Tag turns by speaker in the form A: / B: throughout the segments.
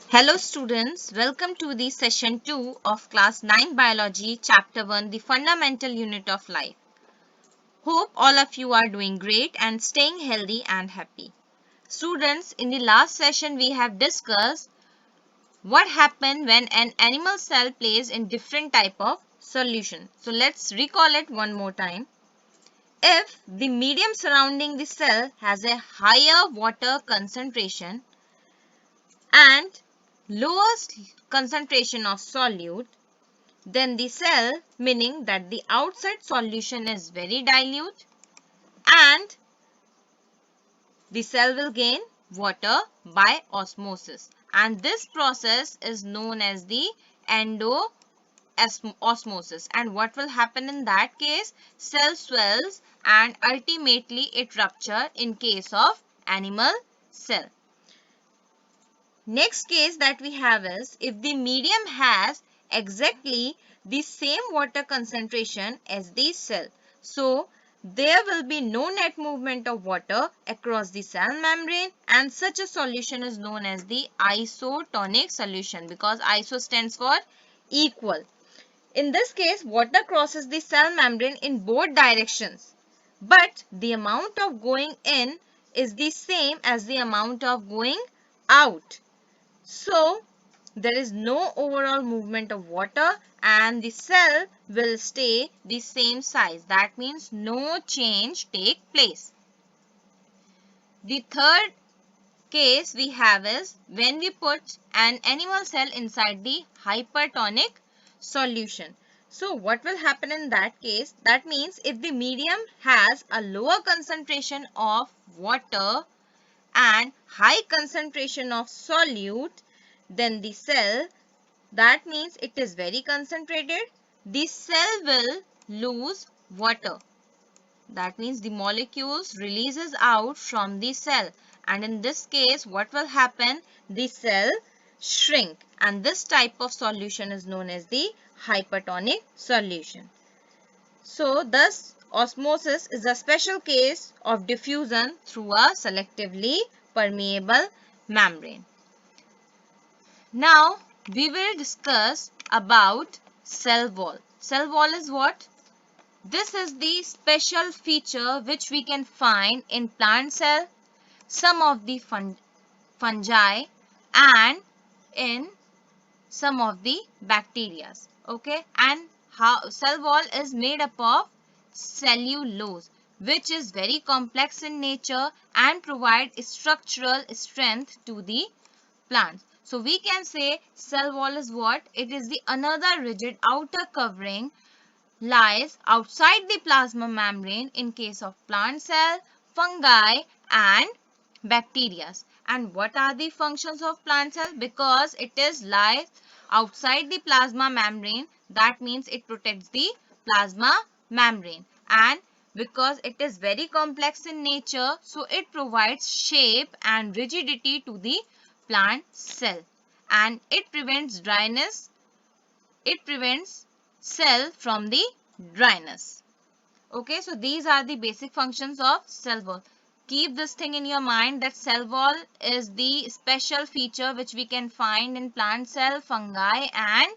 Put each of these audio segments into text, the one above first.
A: Hello students, welcome to the session 2 of class 9 biology chapter 1, the fundamental unit of life. Hope all of you are doing great and staying healthy and happy. Students, in the last session we have discussed what happened when an animal cell plays in different type of solution. So let's recall it one more time. If the medium surrounding the cell has a higher water concentration and lowest concentration of solute, then the cell, meaning that the outside solution is very dilute, and the cell will gain water by osmosis, and this process is known as the endoosmosis. And what will happen in that case? Cell swells and ultimately it rupture in case of animal cell. Next case that we have is if the medium has exactly the same water concentration as the cell. So, there will be no net movement of water across the cell membrane, and such a solution is known as the isotonic solution, because iso stands for equal. In this case, water crosses the cell membrane in both directions, but the amount of going in is the same as the amount of going out. So, there is no overall movement of water and the cell will stay the same size. That means no change take place. The third case we have is when we put an animal cell inside the hypertonic solution. So, what will happen in that case? That means if the medium has a lower concentration of water and high concentration of solute, then the cell, that means it is very concentrated, the cell will lose water. That means the molecules releases out from the cell, and in this case what will happen? The cell shrink, and this type of solution is known as the hypertonic solution. So thus osmosis is a special case of diffusion through a selectively permeable membrane. Now we will discuss about cell wall. Cell wall is what? This is the special feature which we can find in plant cell, some of the fungi, and in some of the bacteria. Okay, and how cell wall is made up of cellulose, which is very complex in nature and provide structural strength to the plants. So we can say cell wall is what? It is the another rigid outer covering lies outside the plasma membrane in case of plant cell, fungi and bacteria. And what are the functions of plant cell? Because it is lies outside the plasma membrane, that means it protects the plasma membrane, and because it is very complex in nature, so it provides shape and rigidity to the plant cell, and it prevents dryness. It prevents cell from the dryness. Okay, so these are the basic functions of cell wall. Keep this thing in your mind that cell wall is the special feature which we can find in plant cell, fungi and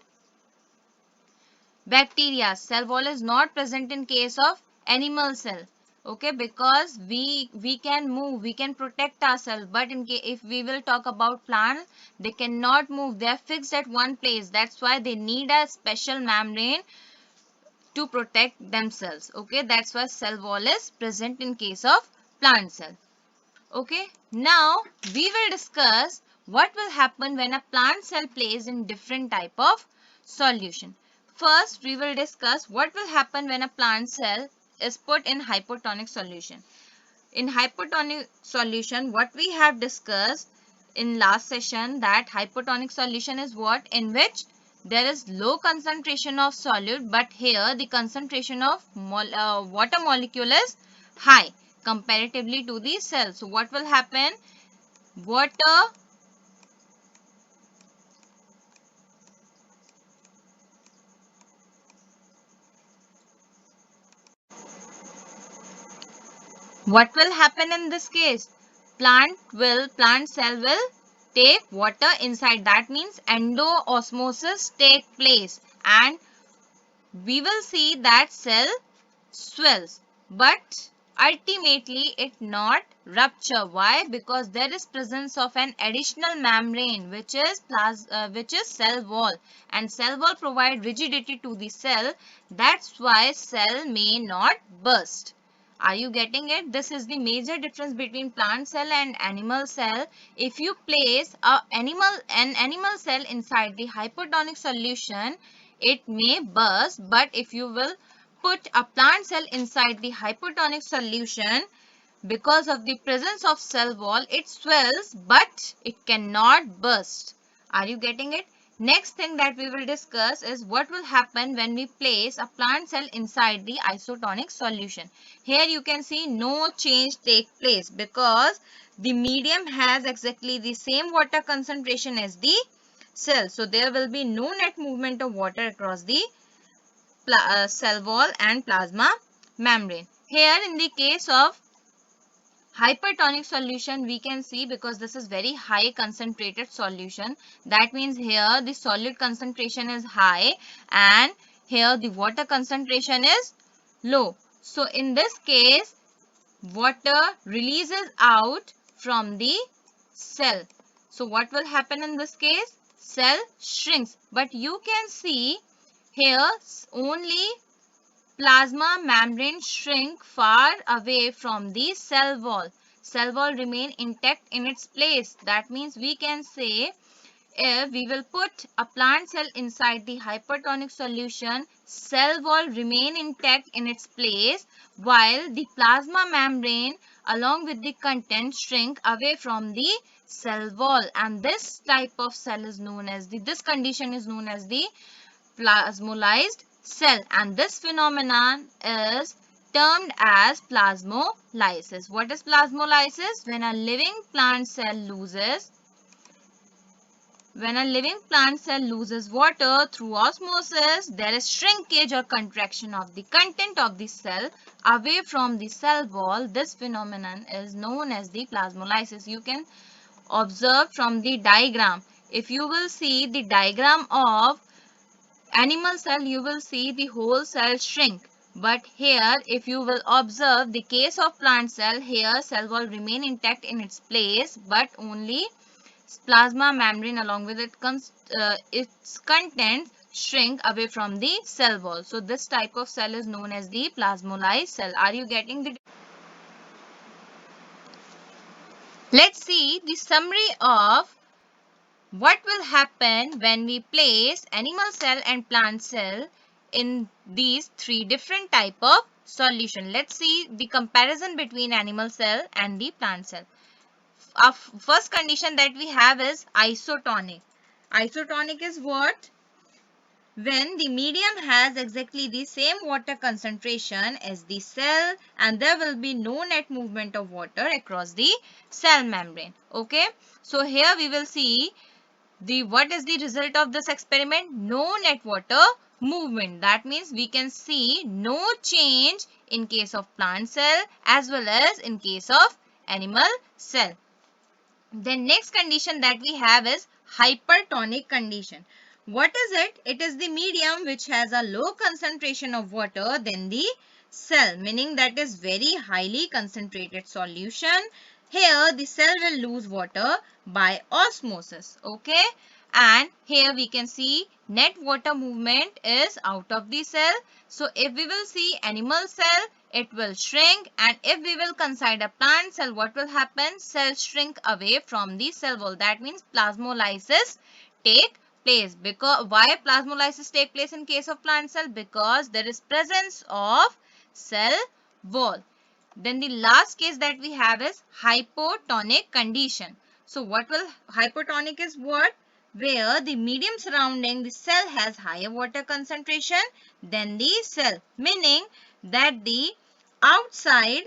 A: bacteria. Cell wall is not present in case of animal cell. Okay, because we can move, we can protect ourselves, but in case if we will talk about plant, they cannot move, they are fixed at one place. That's why they need a special membrane to protect themselves. Okay, that's why cell wall is present in case of plant cell. Okay, now we will discuss what will happen when a plant cell plays in different type of solution. First, we will discuss what will happen when a plant cell is put in hypotonic solution. In hypotonic solution, what we have discussed in last session, that hypotonic solution is what? In which there is low concentration of solute, but here the concentration of water molecule is high comparatively to the cell. So what will happen? Water What will happen in this case? Plant cell will take water inside. That means endoosmosis take place and we will see that cell swells, but ultimately it not rupture. Why? Because there is presence of an additional membrane which is cell wall, and cell wall provide rigidity to the cell. That's why cell may not burst. Are you getting it? This is the major difference between plant cell and animal cell. If you place an animal cell inside the hypotonic solution, it may burst, but if you will put a plant cell inside the hypotonic solution, because of the presence of cell wall, it swells but it cannot burst. Are you getting it? Next thing that we will discuss is what will happen when we place a plant cell inside the isotonic solution. Here you can see no change take place because the medium has exactly the same water concentration as the cell. So there will be no net movement of water across the cell wall and plasma membrane. Here in the case of hypertonic solution, we can see, because this is very high concentrated solution, that means here the solute concentration is high and here the water concentration is low. So in this case, water releases out from the cell. So what will happen in this case? Cell shrinks, but you can see here only plasma membrane shrink far away from the cell wall. Cell wall remain intact in its place. That means we can say, if we will put a plant cell inside the hypertonic solution, cell wall remain intact in its place while the plasma membrane along with the content shrink away from the cell wall, and this type of cell is known as this condition is known as the plasmolysed cell, and this phenomenon is termed as plasmolysis. What is plasmolysis? When a living plant cell loses water through osmosis, there is shrinkage or contraction of the content of the cell away from the cell wall. This phenomenon is known as the plasmolysis. You can observe from the diagram. If you will see the diagram of animal cell, you will see the whole cell shrink. But here, if you will observe the case of plant cell, here cell wall remain intact in its place, but only plasma membrane along with its contents shrink away from the cell wall. So this type of cell is known as the plasmolyzed cell. Are you getting the? Let's see the summary of what will happen when we place animal cell and plant cell in these three different type of solution. Let's see the comparison between animal cell and the plant cell. Our first condition that we have is isotonic. Isotonic is what? When the medium has exactly the same water concentration as the cell and there will be no net movement of water across the cell membrane. Okay. So here we will see what is the result of this experiment? No net water movement. That means we can see no change in case of plant cell as well as in case of animal cell. The next condition that we have is hypertonic condition. What is it? It is the medium which has a low concentration of water than the cell, meaning that is very highly concentrated solution. Here the cell will lose water by osmosis. Okay. And here we can see net water movement is out of the cell. So if we will see animal cell, it will shrink, and if we will consider plant cell, what will happen? Cells shrink away from the cell wall. That means plasmolysis take place. Because why plasmolysis take place in case of plant cell? Because there is presence of cell wall. Then the last case that we have is hypotonic condition. So what will hypotonic is what? Where the medium surrounding the cell has higher water concentration than the cell, meaning that the outside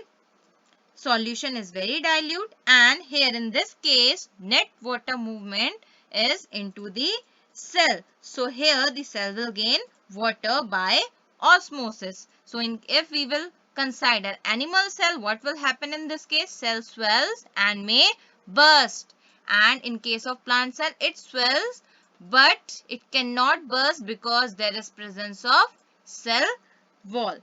A: solution is very dilute, and here in this case net water movement is into the cell. So here the cell will gain water by osmosis. So if we will consider animal cell, what will happen in this case? Cell swells and may burst. and in case of plant cell it swells but it cannot burst because there is presence of cell wall.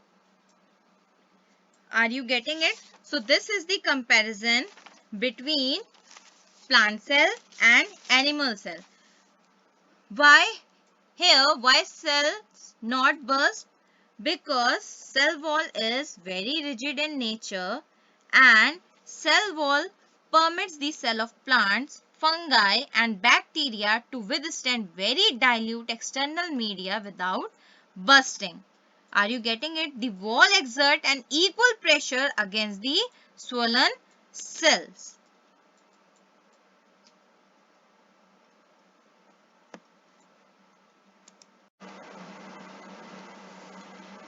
A: Are you getting it? So this is the comparison between plant cell and animal cell. Why here? Why cells not burst? Because cell wall is very rigid in nature and cell wall permits the cell of plants, fungi and bacteria to withstand very dilute external media without bursting. Are you getting it? The wall exert an equal pressure against the swollen cells.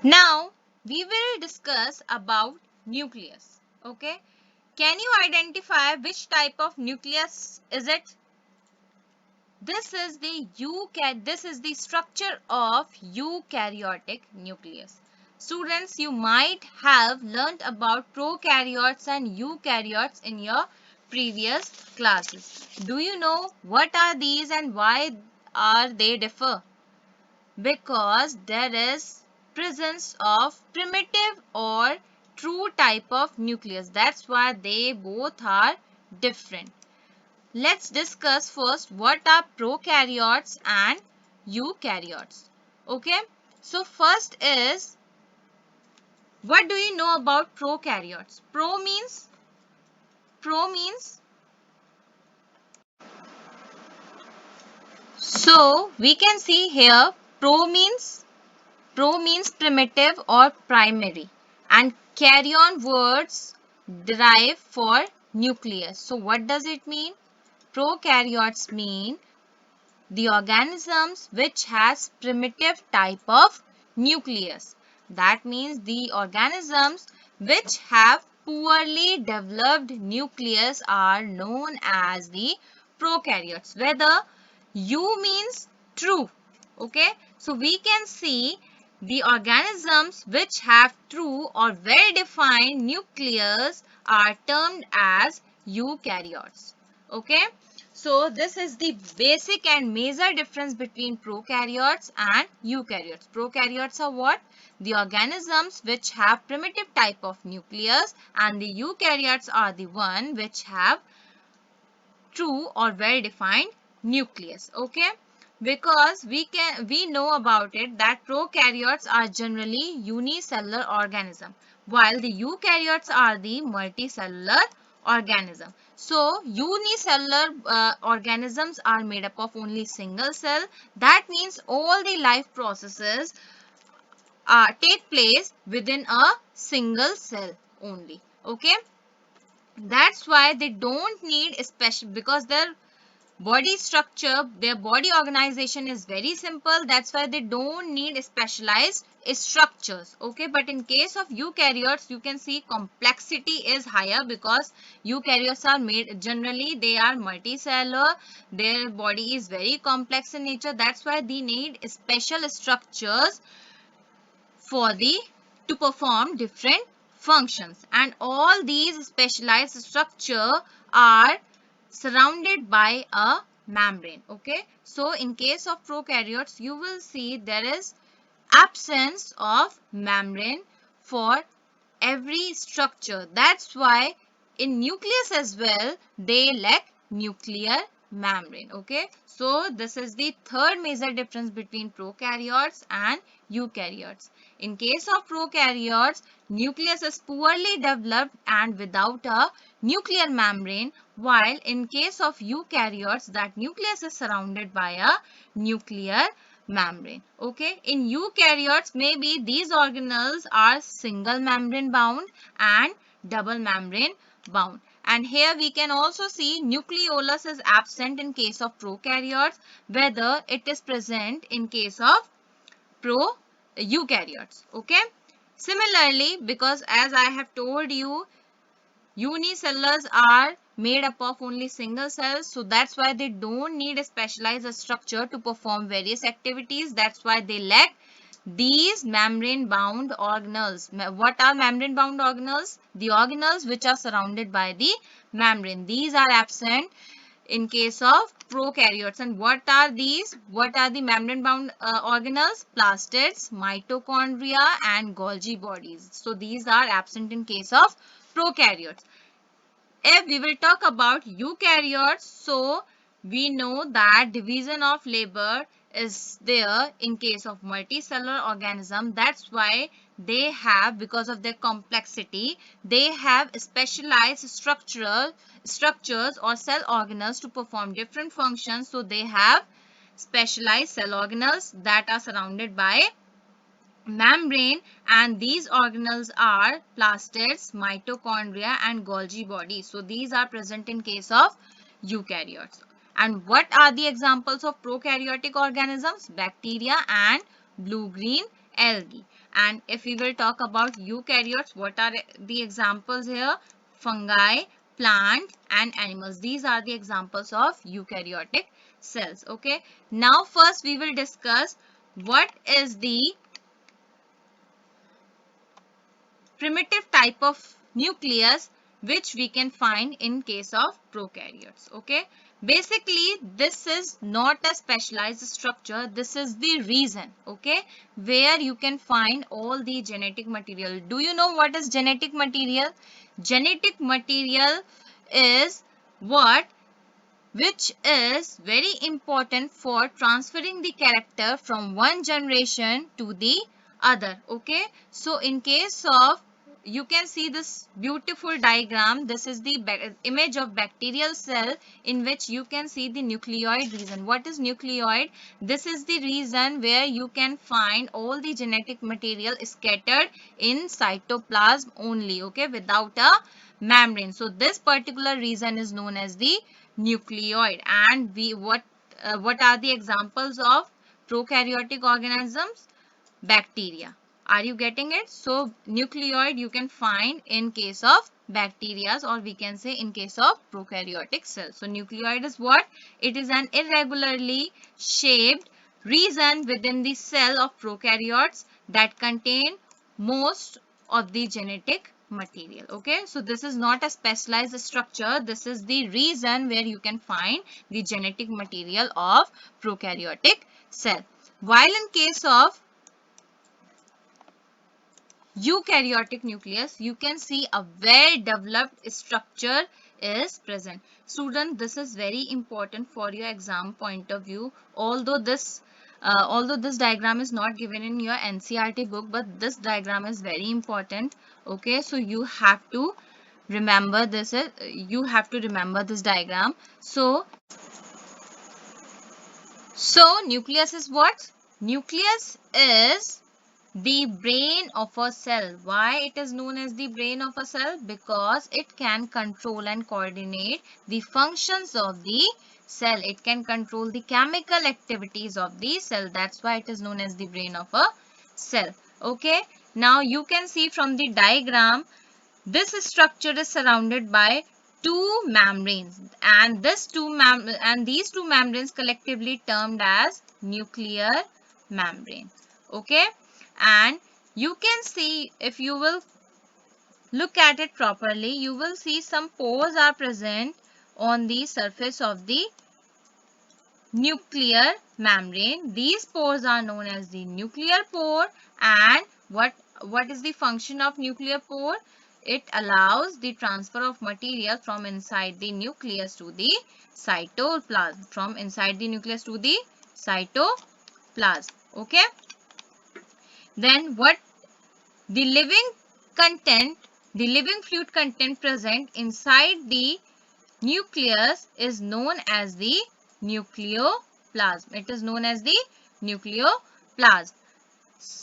A: Now we will discuss about nucleus. Okay. Can you identify which type of nucleus is it? This is the structure of eukaryotic nucleus. Students, you might have learnt about prokaryotes and eukaryotes in your previous classes. Do you know what are these and why are they differ? Because there is presence of primitive or true type of nucleus. That's why they both are different. Let's discuss first what are prokaryotes and eukaryotes. Okay, so first is, what do you know about prokaryotes? Pro means so we can see here pro means primitive or primary, and carry-on words derive for nucleus. So what does it mean? Prokaryotes mean the organisms which has primitive type of nucleus. That means the organisms which have poorly developed nucleus are known as the prokaryotes. Whether U means true. Okay. So we can see the organisms which have true or well-defined nucleus are termed as eukaryotes. Okay. So this is the basic and major difference between prokaryotes and eukaryotes. Prokaryotes are what? The organisms which have primitive type of nucleus, and the eukaryotes are the one which have true or well-defined nucleus. Okay, because we know about it that prokaryotes are generally unicellular organism, while the eukaryotes are the multicellular organism. So unicellular organisms are made up of only single cell. That means all the life processes take place within a single cell only. Okay, that's why they don't need a special, because their body structure, their body organization is very simple. That's why they don't need specialized structures. Okay, but in case of eukaryotes, you can see complexity is higher because eukaryotes are made, generally they are multicellular. Their body is very complex in nature. That's why they need special structures for the to perform different functions, and all these specialized structure are surrounded by a membrane. Okay, so in case of prokaryotes you will see there is absence of membrane for every structure. That's why in nucleus as well they lack nuclear membrane. Okay, so this is the third major difference between prokaryotes and eukaryotes. In case of prokaryotes, nucleus is poorly developed and without a nuclear membrane, while in case of eukaryotes, that nucleus is surrounded by a nuclear membrane. Okay, in eukaryotes, maybe these organelles are single membrane bound and double membrane bound. And here we can also see nucleolus is absent in case of prokaryotes, whether it is present in case of eukaryotes. Okay, similarly, because as I have told you, unicellars are made up of only single cells, so that's why they don't need a specialized structure to perform various activities. That's why they lack these membrane bound organelles. What are membrane bound organelles? The organelles which are surrounded by the membrane. These are absent in case of prokaryotes. And what are these? What are the membrane bound organelles? Plastids, mitochondria and Golgi bodies. So these are absent in case of prokaryotes. If we will talk about eukaryotes, so we know that division of labor is there in case of multicellular organism. That's why they have, because of their complexity, they have specialized structures or cell organelles to perform different functions. So they have specialized cell organelles that are surrounded by membrane, and these organelles are plastids, mitochondria and Golgi body. So these are present in case of eukaryotes. And what are the examples of prokaryotic organisms? Bacteria and blue-green algae. And if we will talk about eukaryotes, what are the examples here? Fungi, plant and animals. These are the examples of eukaryotic cells. Okay. Now first we will discuss what is the primitive type of nucleus which we can find in case of prokaryotes. Okay, basically this is not a specialized structure. This is the reason, okay, where you can find all the genetic material. Do you know what is genetic material? Genetic material is what which is very important for transferring the character from one generation to the other. Okay, so in case of, you can see this beautiful diagram. This is the image of bacterial cell in which you can see the nucleoid region. What is nucleoid? This is the region where you can find all the genetic material scattered in cytoplasm only, okay, without a membrane. So this particular region is known as the nucleoid. And what are the examples of prokaryotic organisms? Bacteria. Are you getting it? So nucleoid you can find in case of bacteria, or we can say in case of prokaryotic cells. So nucleoid is what? It is an irregularly shaped region within the cell of prokaryotes that contain most of the genetic material. Okay, so this is not a specialized structure. This is the region where you can find the genetic material of prokaryotic cell. While in case of eukaryotic nucleus, you can see a well developed structure is present. Student, this is very important for your exam point of view. Although this diagram is not given in your NCERT book, but this diagram is very important. Okay, so you have to remember this. You have to remember this diagram. So nucleus is what? Nucleus is the brain of a cell. Why it is known as the brain of a cell? Because it can control and coordinate the functions of the cell. It can control the chemical activities of the cell. That's why it is known as the brain of a cell. Okay. Now you can see from the diagram, this structure is surrounded by two membranes, and these two membranes collectively termed as nuclear membrane. Okay, and you can see, if you will look at it properly, you will see some pores are present on the surface of the nuclear membrane. These pores are known as the nuclear pore. And what is the function of nuclear pore? It allows the transfer of material from inside the nucleus to the cytoplasm. From inside the nucleus to the cytoplasm. Okay. Then what the living content, the living fluid content present inside the nucleus is known as the nucleoplasm. It is known as the nucleoplasm.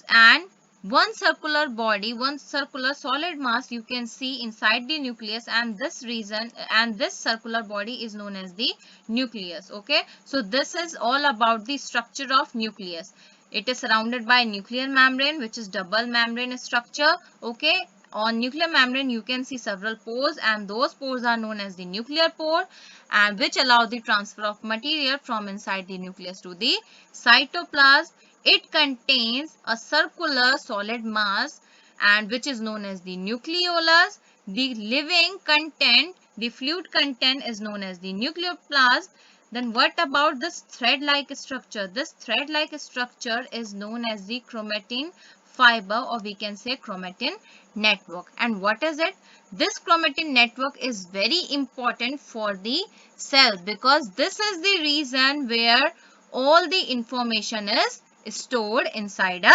A: And one circular body, one circular solid mass you can see inside the nucleus, and this region and this circular body is known as the nucleus. Okay, so this is all about the structure of nucleus. It is surrounded by nuclear membrane, which is double membrane structure. Okay, on nuclear membrane you can see several pores, and those pores are known as the nuclear pore, and which allow the transfer of material from inside the nucleus to the cytoplasm. It contains a circular solid mass, and which is known as the nucleolus. The living content, The fluid content is known as the nucleoplasm. Then what about this thread-like structure? This thread-like structure is known as the chromatin fiber, or we can say chromatin network. And what is it? This chromatin network is very important for the cell, because this is the reason where all the information is stored inside a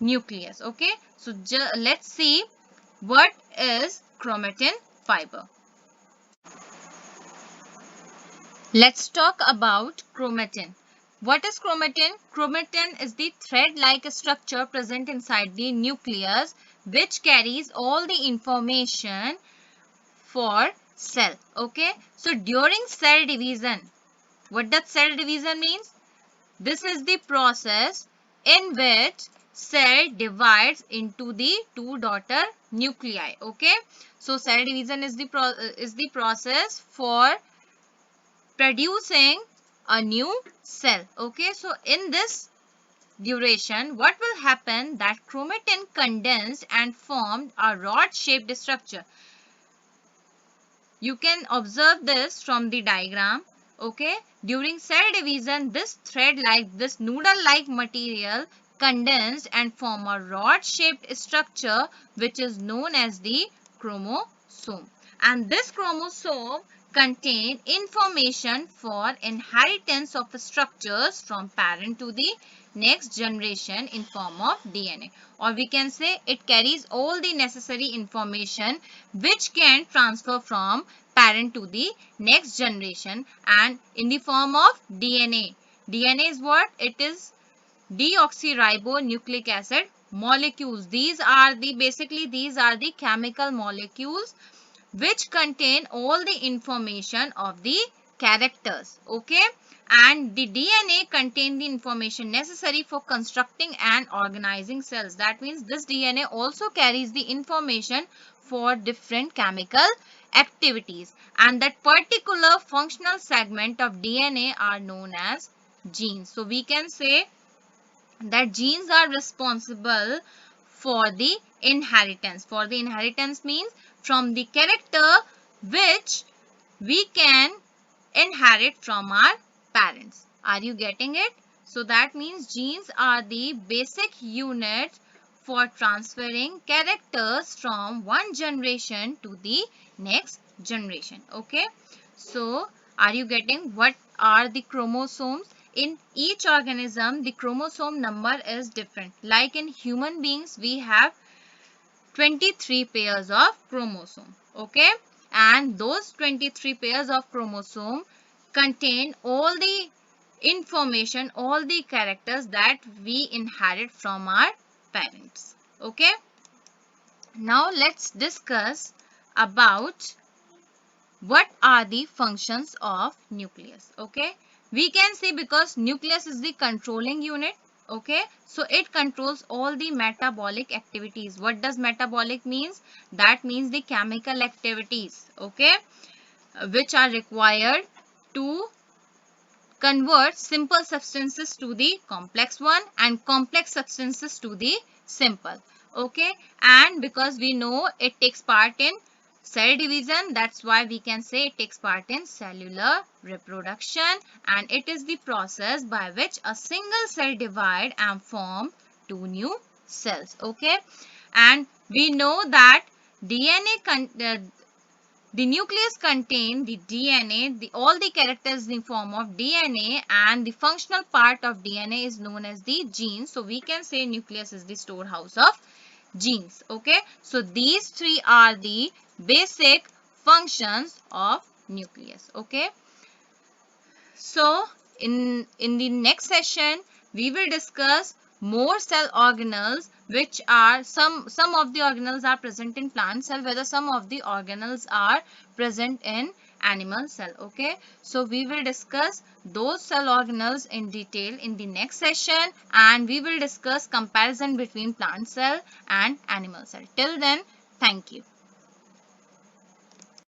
A: nucleus. Okay, so let's see what is chromatin fiber. Let's talk about chromatin. What is chromatin? Chromatin is the thread-like structure present inside the nucleus which carries all the information for cell. Okay, so during cell division, what does cell division means? This is the process in which cell divides into the two daughter nuclei. Okay, so cell division is the process for producing a new cell. Okay, so in this duration, what will happen, that chromatin condensed and formed a rod shaped structure. You can observe this from the diagram. Okay, during cell division, this thread like, this noodle like material condensed and form a rod shaped structure which is known as the chromosome. And this chromosome contain information for inheritance of structures from parent to the next generation in form of DNA, or we can say it carries all the necessary information which can transfer from parent to the next generation, and in the form of DNA. DNA is what? It is deoxyribonucleic acid molecules. These are the chemical molecules which contain all the information of the characters. Okay, and the DNA contain the information necessary for constructing and organizing cells. That means this DNA also carries the information for different chemical activities, and that particular functional segment of DNA are known as genes. So we can say that genes are responsible for the inheritance. For the inheritance means from the character which we can inherit from our parents. Are you getting it? So that means genes are the basic unit for transferring characters from one generation to the next generation. Okay, so are you getting what are the chromosomes? In each organism, the chromosome number is different. Like in human beings, we have 23 pairs of chromosome. Okay, and those 23 pairs of chromosome contain all the information, all the characters that we inherit from our parents. Okay, now let's discuss about what are the functions of nucleus. Okay, we can see, because nucleus is the controlling unit. Okay, so it controls all the metabolic activities. What does metabolic means? That means the chemical activities, okay, which are required to convert simple substances to the complex one and complex substances to the simple. Okay, and because we know it takes part in cell division, that's why we can say it takes part in cellular reproduction, and it is the process by which a single cell divide and form two new cells. Okay, and we know that the nucleus contains the DNA, all the characters in form of DNA, and the functional part of DNA is known as the genes. So we can say nucleus is the storehouse of genes. Okay, so these three are the basic functions of nucleus. Okay, so in the next session we will discuss more cell organelles, which are some of the organelles are present in plant cell, whether some of the organelles are present in animal cell. Okay, so we will discuss those cell organelles in detail in the next session, and we will discuss comparison between plant cell and animal cell. Till then, thank you.